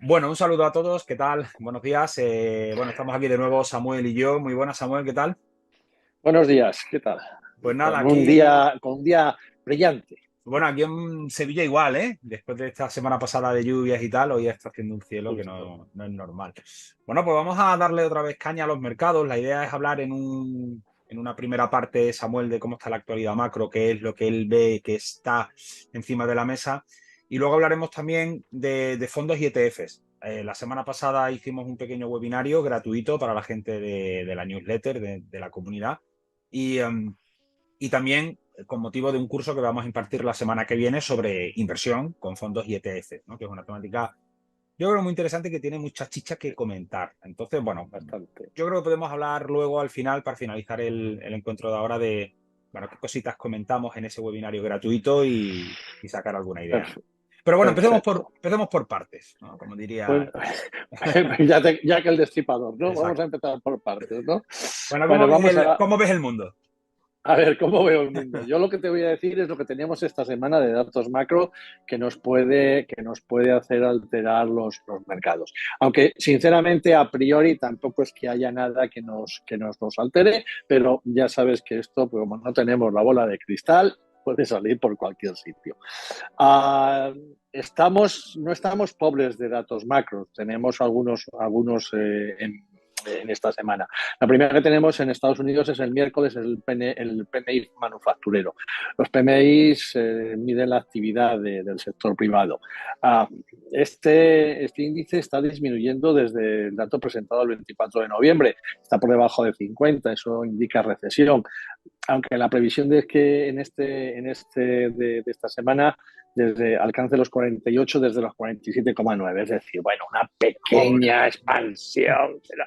Bueno, un saludo a todos, ¿qué tal? Buenos días. Bueno, estamos aquí de nuevo Samuel y yo. Muy buenas, Samuel, ¿qué tal? Buenos días, ¿qué tal? Pues nada, Con un día brillante. bueno, aquí en Sevilla igual, ¿eh? Después de esta semana pasada de lluvias y tal, hoy está haciendo un cielo que Justo. no es normal. Bueno, pues vamos a darle otra vez caña a los mercados. La idea es hablar en una primera parte, Samuel, de cómo está la actualidad macro, qué es lo que él ve que está encima de la mesa. Y luego hablaremos también de fondos y ETFs. La semana pasada hicimos un pequeño webinario gratuito para la gente de la newsletter, de la comunidad. Y, y también con motivo de un curso que vamos a impartir la semana que viene sobre inversión con fondos y ETF, ¿no? Que es una temática, yo creo, muy interesante que tiene muchas chichas que comentar. Entonces, bueno, Bastante. yo creo que podemos hablar luego al final, para finalizar el encuentro de ahora, de, bueno, qué cositas comentamos en ese webinario gratuito y sacar alguna idea, ¿no? Perfe- Pero bueno, Perfecto. empecemos por partes, ¿no? Como Pues, diría... ya que el destripador, ¿no? Vamos Exacto. a empezar por partes, ¿no? Bueno, Bueno, cómo ves el mundo? a ver cómo veo el mundo. Yo lo que te voy a decir es lo que teníamos esta semana de datos macro que nos puede hacer alterar los mercados. Aunque, sinceramente, a priori tampoco es que haya nada que nos altere, pero ya sabes que esto, pues, como no tenemos la bola de cristal, puede salir por cualquier sitio. No estamos pobres de datos macros, tenemos algunos en esta semana. La primera que tenemos en Estados Unidos es el miércoles, el PMI manufacturero. Los PMIs miden la actividad del sector privado. Ah, este índice está disminuyendo desde el dato presentado el 24 de noviembre. Está por debajo de 50, eso indica recesión, aunque la previsión es que de esta semana alcance los 48 desde los 47,9, es decir, bueno, una Joder. pequeña expansión, pero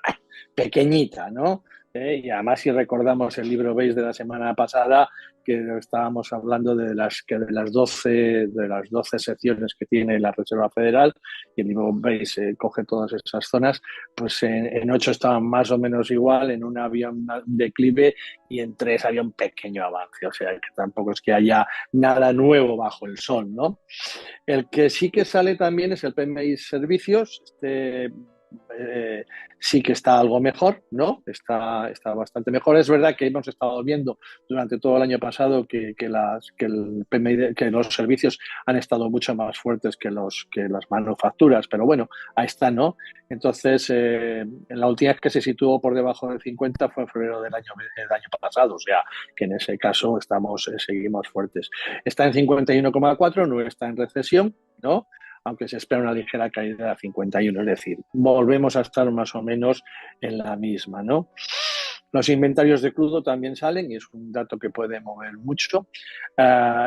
pequeñita, ¿no? Y además, si recordamos el libro Base de la semana pasada, que estábamos hablando de las 12 secciones que tiene la Reserva Federal, y el libro Base coge todas esas zonas, pues en 8 estaban más o menos igual, en una había un declive y en 3 había un pequeño avance, o sea que tampoco es que haya nada nuevo bajo el sol, ¿no? El que sí que sale también es el PMI Servicios. Eh, sí que está algo mejor, ¿no? Está bastante mejor. Es verdad que hemos estado viendo durante todo el año pasado que el PMI, que los servicios han estado mucho más fuertes que las manufacturas, pero bueno, ahí está, ¿no? Entonces, la última vez que se situó por debajo del 50 fue en febrero del año pasado, o sea que en ese caso seguimos fuertes. Está en 51,4, no está en recesión, ¿no? Aunque se espera una ligera caída a 51, es decir, volvemos a estar más o menos en la misma, ¿no? Los inventarios de crudo también salen y es un dato que puede mover mucho.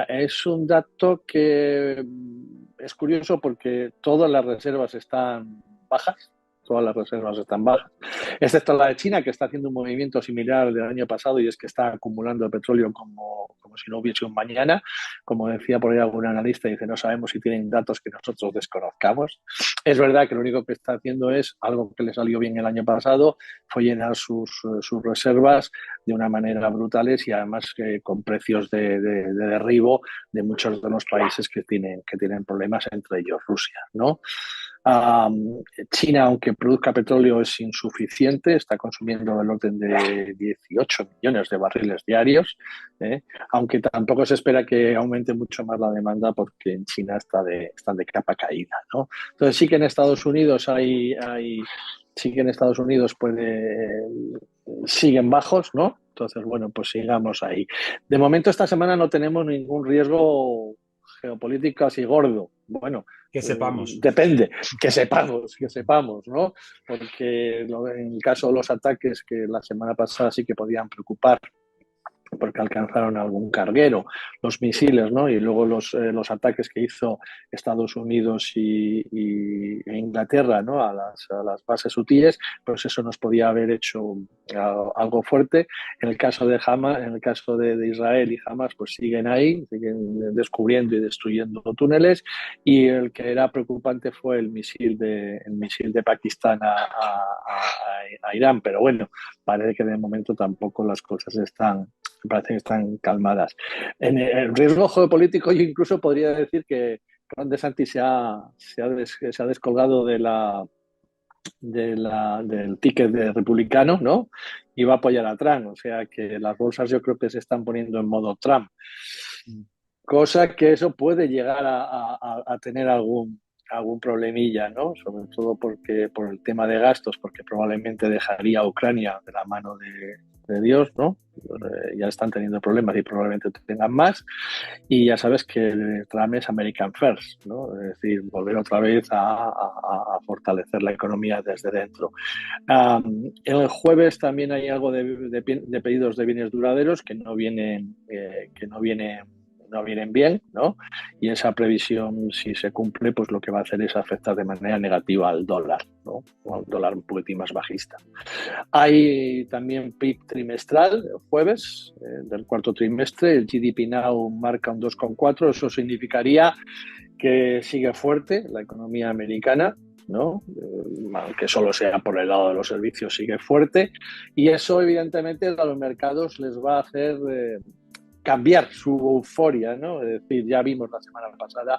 Es un dato que es curioso porque todas las reservas están bajas, todas las reservas están bajas, excepto la de China, que está haciendo un movimiento similar al del año pasado y es que está acumulando el petróleo como si no hubiese un mañana. Como decía por ahí algún analista, dice, no sabemos si tienen datos que nosotros desconozcamos. Es verdad que lo único que está haciendo es algo que le salió bien el año pasado, fue llenar sus reservas de una manera brutales y además con precios de derribo de muchos de los países que tienen problemas, entre ellos Rusia, ¿no? China, aunque produzca petróleo, es insuficiente, está consumiendo del orden de 18 millones de barriles diarios, ¿eh? Aunque tampoco se espera que aumente mucho más la demanda porque en China están de capa caída, ¿no? Entonces sí que en Estados Unidos sí que en Estados Unidos siguen bajos, ¿no? Entonces, bueno, pues sigamos ahí. De momento, esta semana no tenemos ningún riesgo geopolítico así gordo. Bueno, Que sepamos. depende, que sepamos, ¿no? Porque en el caso de los ataques que la semana pasada sí que podían preocupar porque alcanzaron algún carguero, los misiles, ¿no? Y luego los ataques que hizo Estados Unidos e Inglaterra, ¿no? A las bases hutíes, pues eso nos podía haber hecho algo fuerte. En el caso de Hamas, en el caso de Israel y Hamas, pues siguen ahí, siguen descubriendo y destruyendo túneles. Y el que era preocupante fue el misil de Pakistán a Irán. Pero bueno, parece que de momento tampoco las cosas parece que están calmadas. En el riesgo geopolítico yo incluso podría decir que Ron DeSantis se ha descolgado del ticket de republicano, ¿no? Y va a apoyar a Trump. O sea que las bolsas yo creo que se están poniendo en modo Trump. Cosa que eso puede llegar a tener algún problemilla, ¿no? Sobre todo por el tema de gastos, porque probablemente dejaría a Ucrania de la mano de Dios, ¿no? Ya están teniendo problemas y probablemente tengan más. Y ya sabes que Trump es American First, ¿no? Es decir, volver otra vez a fortalecer la economía desde dentro. El jueves también hay algo de pedidos de bienes duraderos que no vienen bien, ¿no? Y esa previsión, si se cumple, pues lo que va a hacer es afectar de manera negativa al dólar, ¿no? O al dólar un poquitín más bajista. Hay también PIB trimestral, el jueves, del cuarto trimestre. El GDP Now marca un 2,4. Eso significaría que sigue fuerte la economía americana, ¿no? Aunque solo sea por el lado de los servicios, sigue fuerte. Y eso, evidentemente, a los mercados les va a hacer cambiar su euforia, ¿no? Es decir, ya vimos la semana pasada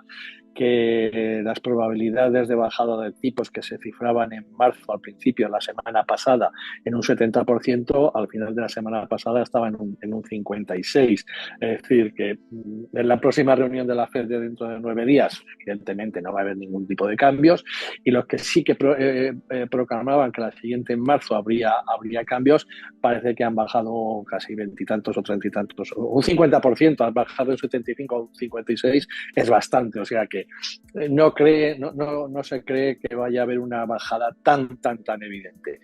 que las probabilidades de bajada de tipos que se cifraban en marzo, al principio de la semana pasada, en un 70%, al final de la semana pasada estaba en un 56%. Es decir, que en la próxima reunión de la FED de dentro de 9 días, evidentemente no va a haber ningún tipo de cambios, y los que sí que proclamaban que la siguiente en marzo habría cambios, parece que han bajado casi veintitantos o treinta y tantos, un 50%, al bajar de un 75 a un 56 es bastante, o sea que no se cree que vaya a haber una bajada tan evidente.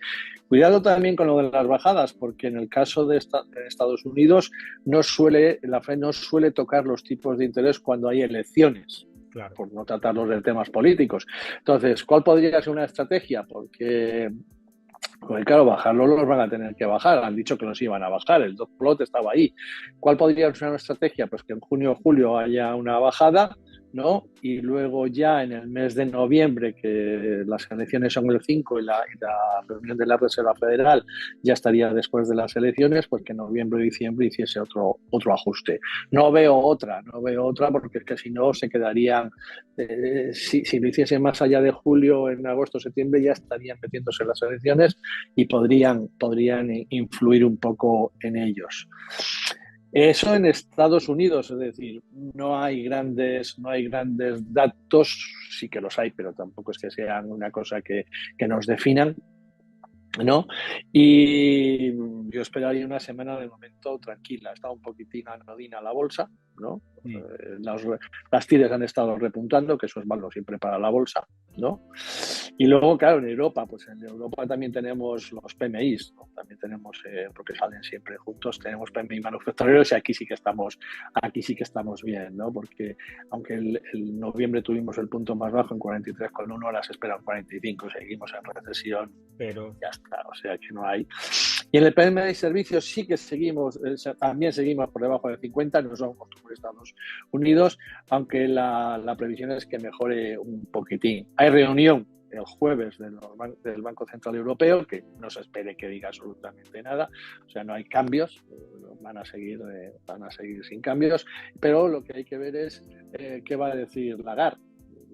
Cuidado también con lo de las bajadas, porque en el caso de Estados Unidos la FED no suele tocar los tipos de interés cuando hay elecciones. Claro. Por no tratarlos de temas políticos. Entonces, ¿cuál podría ser una estrategia? Porque claro, bajarlo los van a tener que bajar. Han dicho que los iban a bajar. El dot plot estaba ahí. ¿Cuál podría ser una estrategia? Pues que en junio o julio haya una bajada, ¿no? Y luego ya en el mes de noviembre, que las elecciones son el 5 y la reunión de la Reserva Federal ya estaría después de las elecciones, pues que en noviembre y diciembre hiciese otro ajuste. No veo otra porque es que si no se quedarían, si lo hiciesen más allá de julio, en agosto, septiembre, ya estarían metiéndose en las elecciones y podrían influir un poco en ellos. Eso en Estados Unidos, es decir, no hay grandes datos, sí que los hay, pero tampoco es que sean una cosa que nos definan, ¿no? Y yo esperaría una semana de momento tranquila. Está un poquitín anodina la bolsa, ¿no? Las TIRES han estado repuntando, que eso es malo siempre para la bolsa, ¿no? Y luego, claro, en Europa también tenemos los PMIs, ¿no? También tenemos, porque salen siempre juntos, tenemos PMI manufactureros y aquí sí que estamos bien, ¿no? Porque aunque el noviembre tuvimos el punto más bajo en 43,1, ahora se esperan 45, seguimos en recesión, pero ya está, o sea que no hay. Y en el PMI de servicios sí que también seguimos por debajo de 50, no somos como Estados Unidos, aunque la previsión es que mejore un poquitín. Hay reunión el jueves del Banco Central Europeo, que no se espere que diga absolutamente nada, o sea, no hay cambios, van a seguir sin cambios, pero lo que hay que ver es qué va a decir Lagarde.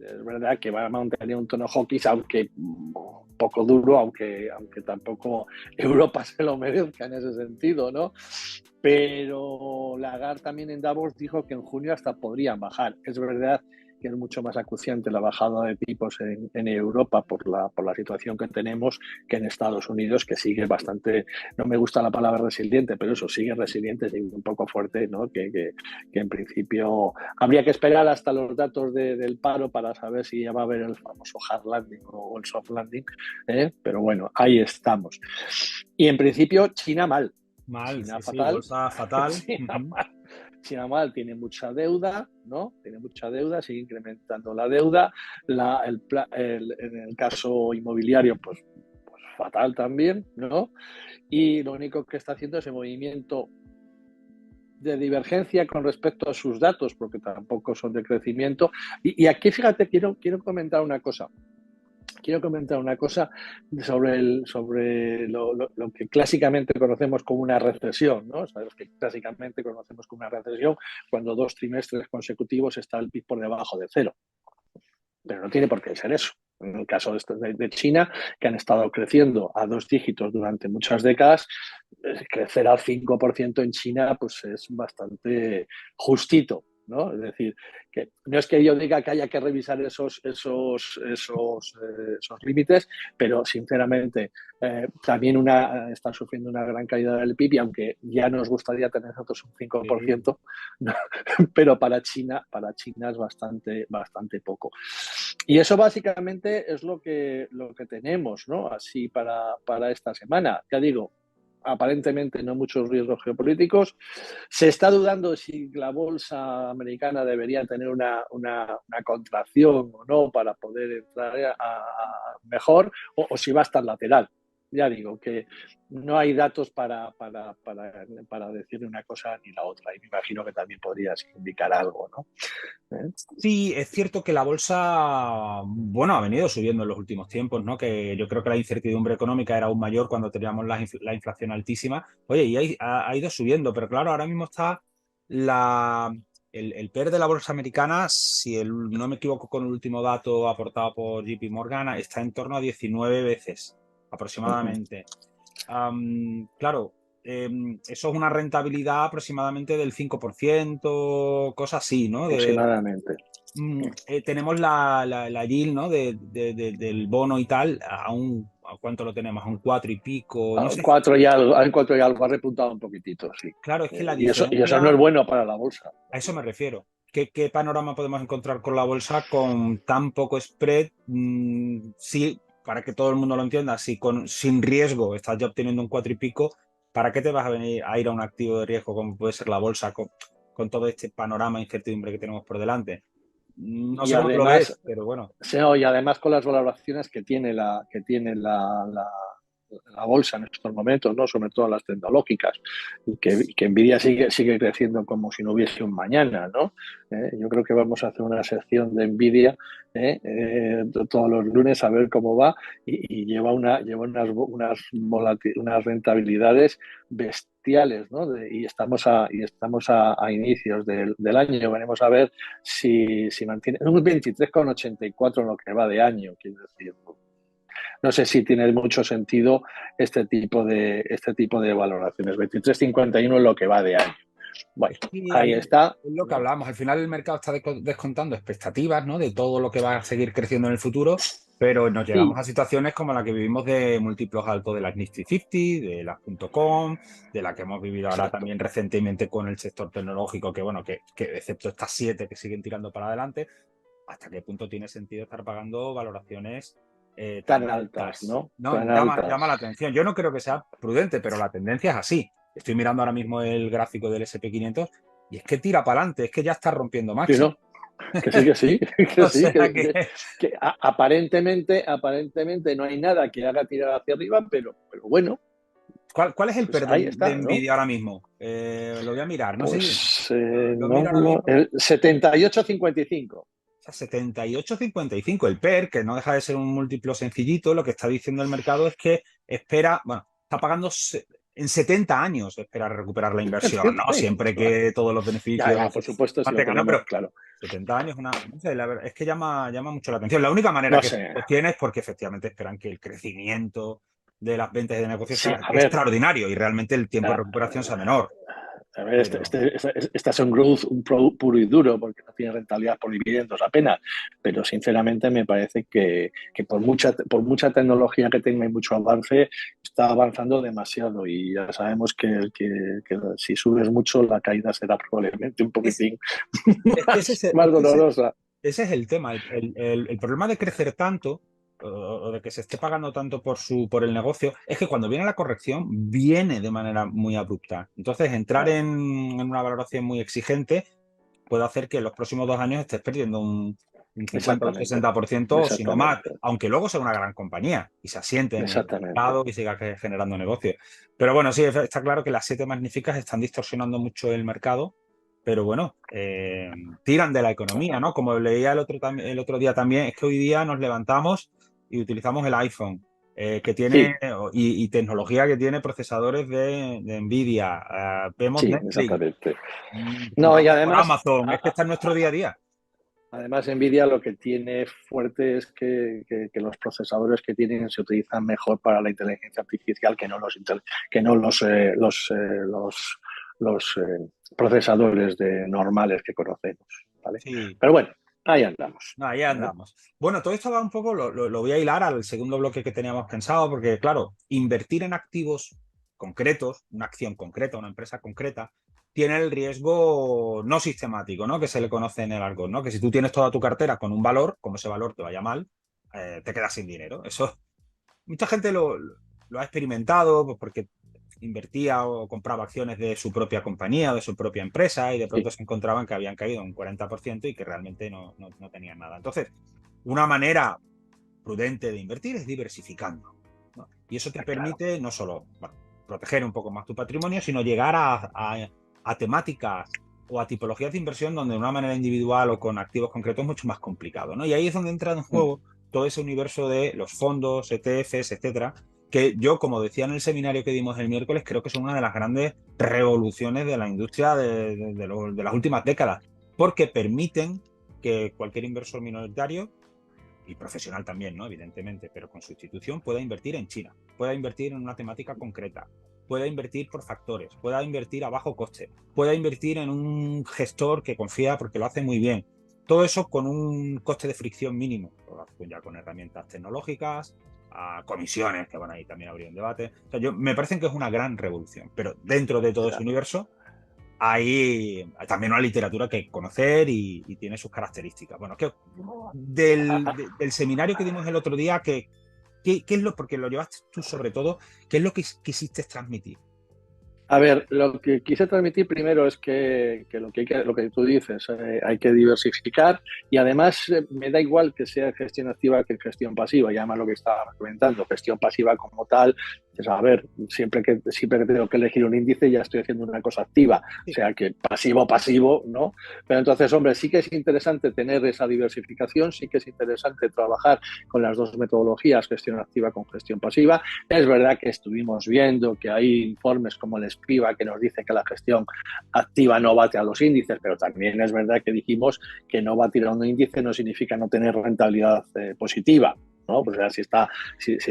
Es verdad que va a mantener un tono hawkish, aunque un poco duro, aunque tampoco Europa se lo merezca en ese sentido, ¿no? Pero Lagarde también en Davos dijo que en junio hasta podrían bajar. Es verdad que es mucho más acuciante la bajada de tipos en Europa por la situación que tenemos que en Estados Unidos, que sigue bastante, no me gusta la palabra resiliente, pero eso sigue resiliente, sigue un poco fuerte, ¿no? Que en principio habría que esperar hasta los datos del paro para saber si ya va a haber el famoso hard landing o el soft landing, pero bueno, ahí estamos. Y en principio China mal. China fatal. Sí, bolsa fatal. China mal, tiene mucha deuda, ¿no? Tiene mucha deuda, sigue incrementando la deuda. En el caso inmobiliario, pues fatal también, ¿no? Y lo único que está haciendo es ese movimiento de divergencia con respecto a sus datos, porque tampoco son de crecimiento. Y aquí, fíjate, quiero comentar una cosa. Sobre lo que clásicamente conocemos como una recesión, ¿no? Sabes que clásicamente conocemos como una recesión cuando 2 trimestres consecutivos está el PIB por debajo de cero. pero no tiene por qué ser eso. En el caso de China, que han estado creciendo a 2 dígitos durante muchas décadas, crecer al 5% en China pues es bastante justito, ¿no? Es decir, que no es que yo diga que haya que revisar esos límites, pero sinceramente también está sufriendo una gran caída del PIB y aunque ya nos gustaría tener nosotros un 5%, ¿no? Pero para China es bastante poco. Y eso básicamente es lo que tenemos, ¿no? Así para esta semana. Ya digo, aparentemente no muchos riesgos geopolíticos. Se está dudando si la bolsa americana debería tener una contracción o no para poder entrar mejor o si va a estar lateral. Ya digo que no hay datos para decir una cosa ni la otra y me imagino que también podrías indicar algo, ¿no? ¿Eh? Sí, es cierto que la bolsa, bueno, ha venido subiendo en los últimos tiempos, ¿no? Que yo creo que la incertidumbre económica era aún mayor cuando teníamos la inflación altísima. Oye, y ha ido subiendo, pero claro, ahora mismo está la, el PER de la bolsa americana, si no me equivoco con el último dato aportado por JP Morgan, está en torno a 19 veces aproximadamente. Claro, eso es una rentabilidad aproximadamente del 5%, cosas así, ¿no? Aproximadamente. Tenemos la yield, ¿no? Del bono y tal, ¿a cuánto lo tenemos? A un 4 y pico, no sé. 4 y algo, ha repuntado un poquitito, sí. Claro, es que la Y eso no diferencia, es bueno para la bolsa. a eso me refiero. ¿Qué panorama podemos encontrar con la bolsa con tan poco spread? Sí, para que todo el mundo lo entienda, si sin riesgo estás ya obteniendo un 4 y pico, ¿para qué te vas a venir a ir a un activo de riesgo como puede ser la bolsa con todo este panorama de incertidumbre que tenemos por delante? No Y sé cómo lo además, ves, pero bueno. y además con las valoraciones que tiene la bolsa en estos momentos, ¿no? Sobre todo las tecnológicas, y que Nvidia sigue creciendo como si no hubiese un mañana, ¿no? Yo creo que vamos a hacer una sección de Nvidia todos los lunes a ver cómo va y lleva unas rentabilidades bestiales, ¿no? Y estamos a inicios del año. Veremos a ver si mantiene un 23,84 en lo que va de año, quiero decir. No sé si tiene mucho sentido este tipo de valoraciones. 23,51 en lo que va de año. Bueno, Y ahí ahí está. es lo que hablábamos. Al final el mercado está descontando expectativas, ¿no? De todo lo que va a seguir creciendo en el futuro, pero nos llegamos Sí, a situaciones como la que vivimos de múltiplos altos de las Nifty 50, de las .com, de la que hemos vivido ahora exacto. también recientemente con el sector tecnológico, que bueno, que excepto estas 7 que siguen tirando para adelante, ¿hasta qué punto tiene sentido estar pagando valoraciones tan Tan altas, altas? ¿no? No, Tan llama la altas. atención. Yo no creo que sea prudente, pero la tendencia es así. Estoy mirando ahora mismo el gráfico del SP 500 y es que tira para adelante, es que ya está rompiendo Sí, máximo. ¿no? Que sí, que O sí, sea que, que, que- que aparentemente no hay nada que haga tirar hacia arriba, pero bueno, ¿cuál es el pues PER ahí de está, ¿no? Nvidia ahora mismo? Lo voy a mirar, no sé, Pues lo no, miro ahora no, mismo. el 78,55. O sea, 78,55 el PER, que no deja de ser un múltiplo sencillito. Lo que está diciendo el mercado es que espera, bueno, está pagando en 70 años, espera recuperar la inversión, ¿no? Siempre que todos los beneficios Ya, por supuesto, si lo mantengan, ¿no? tenemos Pero claro. 70 años, no sé, la verdad es que llama mucho la atención. La única manera No que sé. sostiene es porque efectivamente esperan que el crecimiento de las ventas y de negocios Sí, sea a ver, extraordinario y realmente el tiempo de a, recuperación sea menor. a ver, Pero este es un growth puro y duro, porque no tiene rentabilidad por dividendos apenas, pero sinceramente me parece que por mucha tecnología que tenga y mucho avance, está avanzando demasiado y ya sabemos que si subes mucho, la caída será probablemente un es, poquitín es que ese más dolorosa. ese es el tema. El problema de crecer tanto o de que se esté pagando tanto por el negocio es que cuando viene la corrección viene de manera muy abrupta. Entonces, entrar Claro, en una valoración muy exigente puede hacer que en los próximos 2 años estés perdiendo un 50 o un exactamente, 60%, si no más, exactamente, aunque luego sea una gran compañía y se asiente en el exactamente. mercado y siga generando negocio. Pero bueno, sí, está claro que las 7 magníficas están distorsionando mucho el mercado, pero bueno, tiran de la economía, ¿no? Como leía el otro día también, es que hoy día nos levantamos y utilizamos el iPhone. Que tiene Sí, y tecnología que tiene procesadores de Nvidia. Vemos sí, Netflix, exactamente. No, y compramos por además, Amazon, es que está en nuestro día a día. Además, Nvidia lo que tiene fuerte es que los procesadores que tienen se utilizan mejor para la inteligencia artificial que no los procesadores normales que conocemos, ¿vale? Sí. Pero bueno, ahí andamos. Ahí ¿Vale? andamos. Bueno, todo esto va un poco, lo voy a hilar al segundo bloque que teníamos pensado, porque claro, invertir en activos concretos, una acción concreta, una empresa concreta, tiene el riesgo no sistemático, ¿no? Que se le conoce en el argot, ¿no? Que si tú tienes toda tu cartera con un valor, como ese valor te vaya mal, te quedas sin dinero. Eso mucha gente lo ha experimentado pues, porque invertía o compraba acciones de su propia compañía o de su propia empresa y de pronto Sí, se encontraban que habían caído un 40% y que realmente no tenían nada. Entonces, una manera prudente de invertir es diversificando, ¿no? Y eso te claro. permite no solo bueno, proteger un poco más tu patrimonio, sino llegar a temáticas o a tipologías de inversión donde de una manera individual o con activos concretos es mucho más complicado, ¿no? Y ahí es donde entra en Mm. juego todo ese universo de los fondos, ETFs, etcétera, que yo, como decía en el seminario que dimos el miércoles, creo que son una de las grandes revoluciones de la industria de las últimas décadas, porque permiten que cualquier inversor minoritario y profesional también, ¿no? Evidentemente, pero con su institución pueda invertir en China, pueda invertir en una temática concreta, pueda invertir por factores, pueda invertir a bajo coste, pueda invertir en un gestor que confía porque lo hace muy bien. Todo eso con un coste de fricción mínimo, ya con herramientas tecnológicas, a comisiones, que van ahí también a abrir un debate. O sea, me parece que es una gran revolución, pero dentro de todo ese universo hay también una literatura que conocer y tiene sus características. Bueno, del seminario que dimos el otro día, ¿qué es lo, porque lo llevaste tú sobre todo, qué es lo que quisiste transmitir? A ver, lo que quise transmitir primero es que lo que tú dices, hay que diversificar y además me da igual que sea gestión activa que gestión pasiva, y además lo que estaba comentando, gestión pasiva como tal, es a ver, siempre que tengo que elegir un índice ya estoy haciendo una cosa activa, o Sí, sea que pasivo, ¿no? Pero entonces, hombre, sí que es interesante tener esa diversificación, sí que es interesante trabajar con las dos metodologías, gestión activa con gestión pasiva. Es verdad que estuvimos viendo que hay informes como el ESPIVA que nos dice que la gestión activa no bate a los índices, pero también es verdad que dijimos que no batir a un índice no significa no tener rentabilidad positiva. ¿No? Pues ya si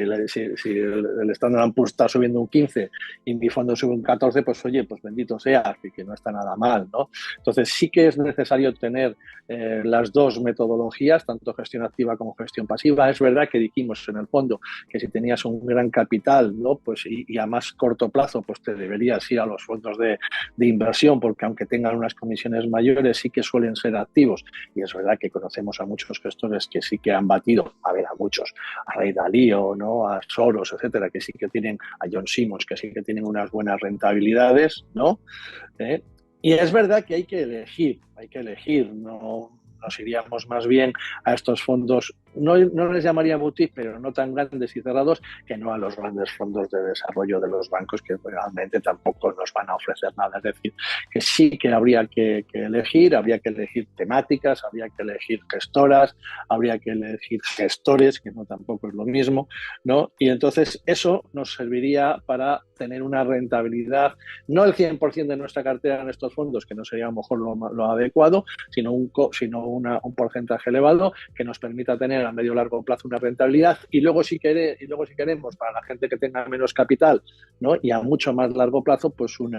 el Standard & Poor's está subiendo un 15 y mi fondo sube un 14, pues oye, pues bendito sea, que no está nada mal, ¿no? Entonces sí que es necesario tener las dos metodologías, tanto gestión activa como gestión pasiva. Es verdad que dijimos en el fondo que si tenías un gran capital, ¿no? Pues y a más corto plazo, pues te deberías ir a los fondos de inversión, porque aunque tengan unas comisiones mayores, sí que suelen ser activos. Y es verdad que conocemos a muchos gestores que sí que han batido, a ver, a muchos, a Ray Dalio, ¿no? A Soros, etcétera, que sí que tienen, a John Simmons, que sí que tienen unas buenas rentabilidades, ¿no? ¿Eh? Y es verdad que hay que elegir, no nos iríamos más bien a estos fondos, no les llamaría boutique, pero no tan grandes y cerrados, que no a los grandes fondos de desarrollo de los bancos, que realmente tampoco nos van a ofrecer nada. Es decir, que sí que habría habría que elegir temáticas, habría que elegir gestoras, habría que elegir gestores, que no tampoco es lo mismo, ¿no? Y entonces eso nos serviría para tener una rentabilidad, no el 100% de nuestra cartera en estos fondos, que no sería a lo mejor lo adecuado, sino un porcentaje elevado que nos permita tener a medio largo plazo una rentabilidad y luego si queremos, para la gente que tenga menos capital, ¿no? Y a mucho más largo plazo, pues un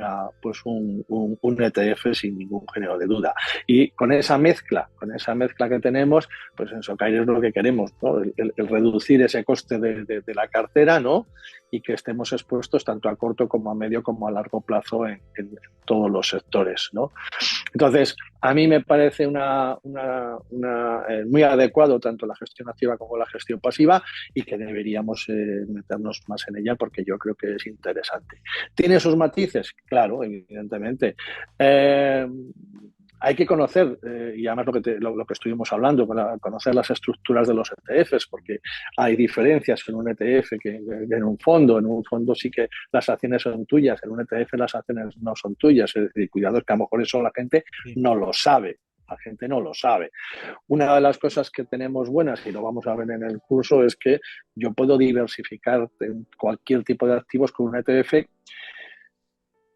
ETF sin ningún género de duda. Y con esa mezcla que tenemos, pues en Socaire es lo que queremos, ¿no? El reducir ese coste de la cartera, ¿no? Y que estemos expuestos tanto a corto como a medio como a largo plazo en todos los sectores, ¿no? Entonces, a mí me parece muy adecuado tanto la gestión activa como la gestión pasiva y que deberíamos meternos más en ella porque yo creo que es interesante. ¿Tiene sus matices? Claro, evidentemente. Hay que conocer, y además lo que estuvimos hablando, conocer las estructuras de los ETFs, porque hay diferencias en un ETF que en un fondo. En un fondo sí que las acciones son tuyas, en un ETF las acciones no son tuyas. Es decir, cuidado, es que a lo mejor eso la gente sí. no lo sabe. La gente no lo sabe. Una de las cosas que tenemos buenas, y lo vamos a ver en el curso, es que yo puedo diversificar en cualquier tipo de activos con un ETF,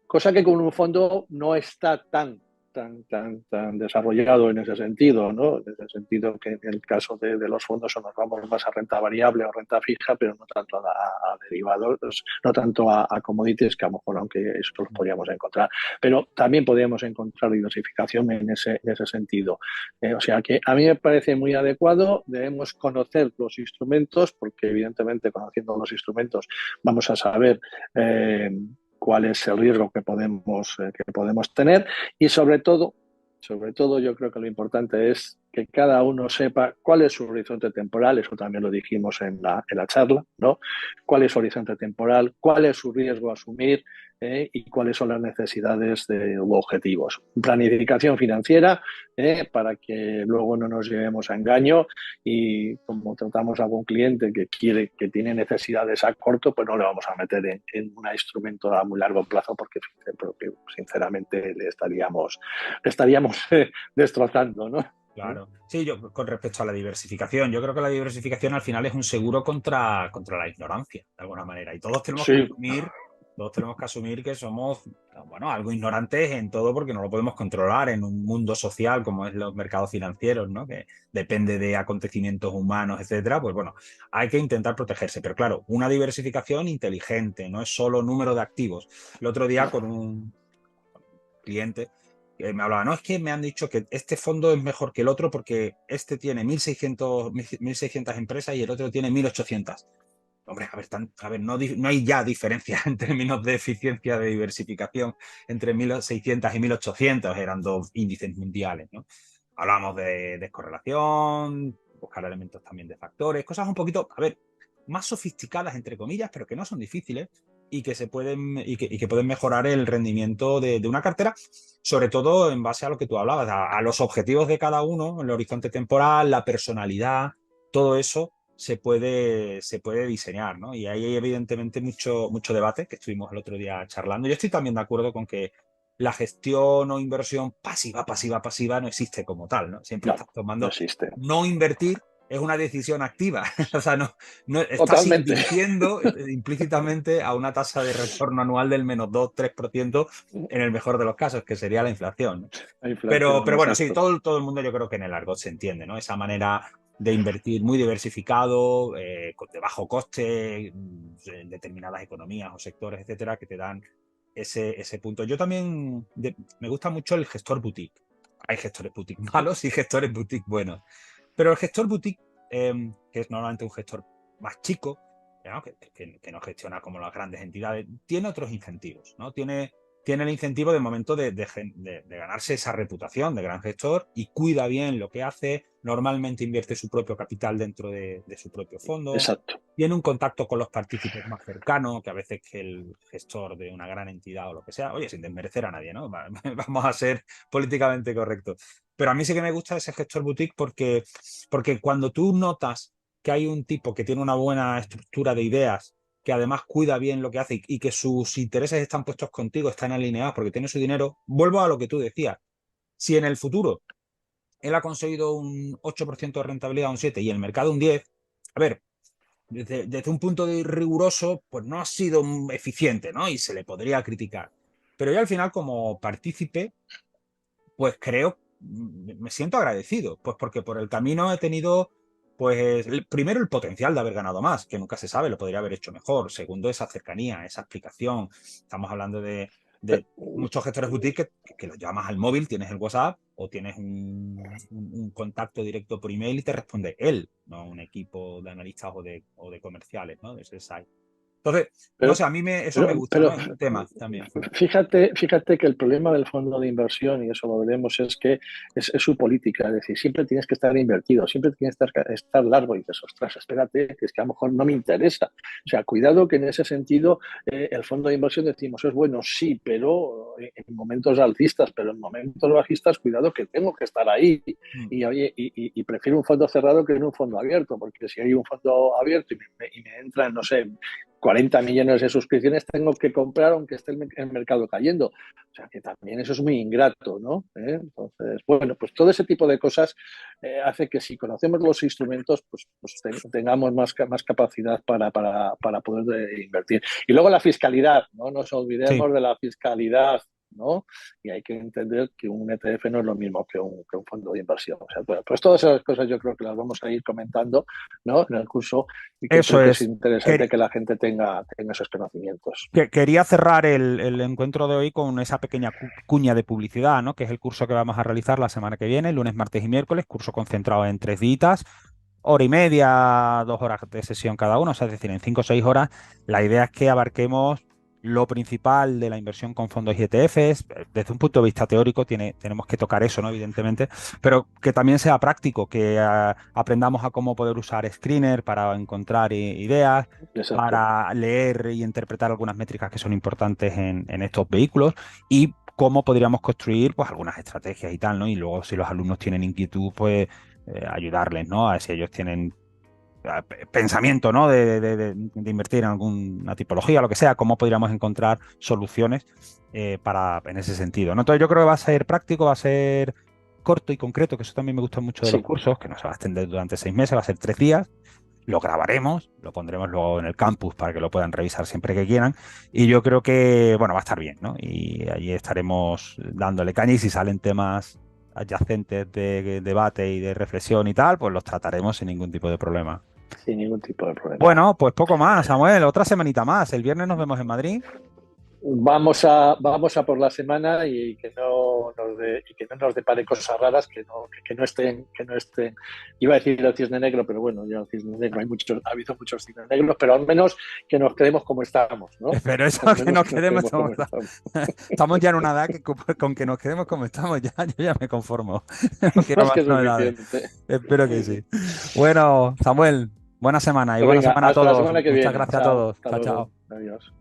cosa que con un fondo no está tan. tan desarrollado en ese sentido, ¿no? En ese sentido que en el caso de los fondos nos vamos más a renta variable o renta fija, pero no tanto a derivados, no tanto a commodities, que a lo mejor aunque eso los podríamos encontrar. Pero también podríamos encontrar diversificación en ese sentido. O sea que a mí me parece muy adecuado, debemos conocer los instrumentos, porque evidentemente conociendo los instrumentos vamos a saber cuál es el riesgo que podemos tener y sobre todo yo creo que lo importante es que cada uno sepa cuál es su horizonte temporal, eso también lo dijimos en la charla, ¿no? Cuál es su horizonte temporal, cuál es su riesgo a asumir y cuáles son las necesidades u objetivos. Planificación financiera para que luego no nos llevemos a engaño y como tratamos a algún cliente que tiene necesidades a corto, pues no le vamos a meter en un instrumento a muy largo plazo porque sinceramente le estaríamos destrozando, ¿no? Claro. Sí, yo con respecto a la diversificación, yo creo que la diversificación al final es un seguro contra la ignorancia, de alguna manera. Y Sí, todos tenemos que asumir que somos, bueno, algo ignorantes en todo porque no lo podemos controlar en un mundo social como es los mercados financieros, ¿no? Que depende de acontecimientos humanos, etcétera. Pues bueno, hay que intentar protegerse. Pero claro, una diversificación inteligente, no es solo número de activos. El otro día con un cliente que me hablaba, no, es que me han dicho que este fondo es mejor que el otro porque este tiene 1.600 empresas y el otro tiene 1.800. Hombre, a ver no hay ya diferencia en términos de eficiencia de diversificación entre 1.600 y 1.800, eran dos índices mundiales, ¿no? Hablamos de descorrelación, buscar elementos también de factores, cosas un poquito, a ver, más sofisticadas, entre comillas, pero que no son difíciles y que se pueden y que pueden mejorar el rendimiento de una cartera, sobre todo en base a lo que tú hablabas, a los objetivos de cada uno, el horizonte temporal, la personalidad, todo eso se puede diseñar, ¿no? Y ahí hay evidentemente mucho debate, que estuvimos el otro día charlando. Yo estoy también de acuerdo con que la gestión o inversión pasiva no existe como tal, ¿no? Siempre no, estás no tomando, existe. no invertir es una decisión activa, o sea, no estás Totalmente. invirtiendo implícitamente a una tasa de retorno anual del -2-3% en el mejor de los casos, que sería la inflación, ¿no? La Pero, inflación, pero bueno, sí, exacto. todo el mundo yo creo que en el argot se entiende, ¿no? Esa manera de invertir muy diversificado, de bajo coste, en determinadas economías o sectores, etcétera, que te dan ese punto. Yo también me gusta mucho el gestor boutique. Hay gestores boutique malos y gestores boutique buenos. Pero el gestor boutique, que es normalmente un gestor más chico, ¿no? Que no gestiona como las grandes entidades, tiene otros incentivos, ¿no? Tiene el incentivo de momento de ganarse esa reputación de gran gestor y cuida bien lo que hace. Normalmente invierte su propio capital dentro de su propio fondo. Exacto. Tiene un contacto con los partícipes más cercanos, que a veces que el gestor de una gran entidad o lo que sea, oye, sin desmerecer a nadie, ¿no? Vamos a ser políticamente correctos. Pero a mí sí que me gusta ese gestor boutique porque cuando tú notas que hay un tipo que tiene una buena estructura de ideas, que además cuida bien lo que hace y que sus intereses están puestos contigo, están alineados porque tiene su dinero, vuelvo a lo que tú decías. Si en el futuro él ha conseguido un 8% de rentabilidad, un 7% y el mercado un 10%, a ver, desde un punto de riguroso, pues no ha sido eficiente, ¿no? Y se le podría criticar. Pero yo al final, como partícipe, pues creo, me siento agradecido, pues porque por el camino he tenido, pues, primero el potencial de haber ganado más, que nunca se sabe, lo podría haber hecho mejor. Segundo, esa cercanía, esa explicación. Estamos hablando de muchos gestores boutique que los llamas al móvil, tienes el WhatsApp o tienes un contacto directo por email y te responde él, no un equipo de analistas o de comerciales, ¿no? De ese site. Entonces, no Pero, sé, a mí eso me gusta, pero ¿no? Es un tema también. fíjate que el problema del fondo de inversión, y eso lo veremos, es que es su política. Es decir, siempre tienes que estar invertido, siempre tienes que estar largo y dices, ostras, espérate, que es que a lo mejor no me interesa. O sea, cuidado que en ese sentido el fondo de inversión decimos, es bueno, sí, pero en momentos alcistas, pero en momentos bajistas, cuidado que tengo que estar ahí. Mm. Y prefiero un fondo cerrado que no un fondo abierto, porque si hay un fondo abierto y me entran, no sé, 40 millones de suscripciones tengo que comprar aunque esté el mercado cayendo. O sea que también eso es muy ingrato, ¿no? Entonces, bueno, pues todo ese tipo de cosas hace que si conocemos los instrumentos, pues tengamos más capacidad para poder invertir. Y luego la fiscalidad, no nos Sí. olvidemos de la fiscalidad. ¿no? Y hay que entender que un ETF no es lo mismo que un fondo de inversión. O sea, pues todas esas cosas yo creo que las vamos a ir comentando, ¿no? En el curso, y que Eso creo que es es. interesante que la gente tenga esos conocimientos. Quería cerrar el encuentro de hoy con esa pequeña cuña de publicidad, ¿no? Que es el curso que vamos a realizar la semana que viene, lunes, martes y miércoles, curso concentrado en 3 días, hora y media, 2 horas de sesión cada uno, o sea, es decir, en 5 o 6 horas. La idea es que abarquemos lo principal de la inversión con fondos y ETFs. Desde un punto de vista teórico tenemos que tocar eso, ¿no? Evidentemente, pero que también sea práctico, que aprendamos a cómo poder usar Screener para encontrar ideas, Exacto. para leer y interpretar algunas métricas que son importantes en estos vehículos y cómo podríamos construir pues algunas estrategias y tal, ¿no? Y luego si los alumnos tienen inquietud, pues ayudarles, ¿no? A ver si ellos tienen pensamiento, ¿no? De invertir en alguna tipología, lo que sea, cómo podríamos encontrar soluciones en ese sentido, ¿no? Entonces yo creo que va a ser práctico, va a ser corto y concreto, que eso también me gusta mucho de los Sí, cursos, que no se va a extender durante 6 meses, va a ser 3 días. Lo grabaremos, lo pondremos luego en el campus para que lo puedan revisar siempre que quieran. Y yo creo que, bueno, va a estar bien, ¿no? Y allí estaremos dándole caña y si salen temas adyacentes de debate y de reflexión y tal, pues los trataremos sin ningún tipo de problema. sin ningún tipo de problema. Bueno, pues poco más, Samuel. Otra semanita más. El viernes nos vemos en Madrid. Vamos a por la semana y que no nos depare cosas raras, que no estén, iba a decir el cisne negro, pero bueno, ya el cisne negro ha habido muchos cisnes negros, pero al menos que nos quedemos como estamos, ¿no? Pero eso Al que menos nos que nos quedemos, quedemos como estamos. estamos ya en una edad que con que nos quedemos como estamos ya, yo ya me conformo. No quiero Más más que novedades. suficiente. Espero que sí. Bueno, Samuel, buena semana y Pues buena venga, semana a hasta la todos. semana que Muchas viene. gracias a Chao, todos. hasta Chao, luego. chao. Adiós.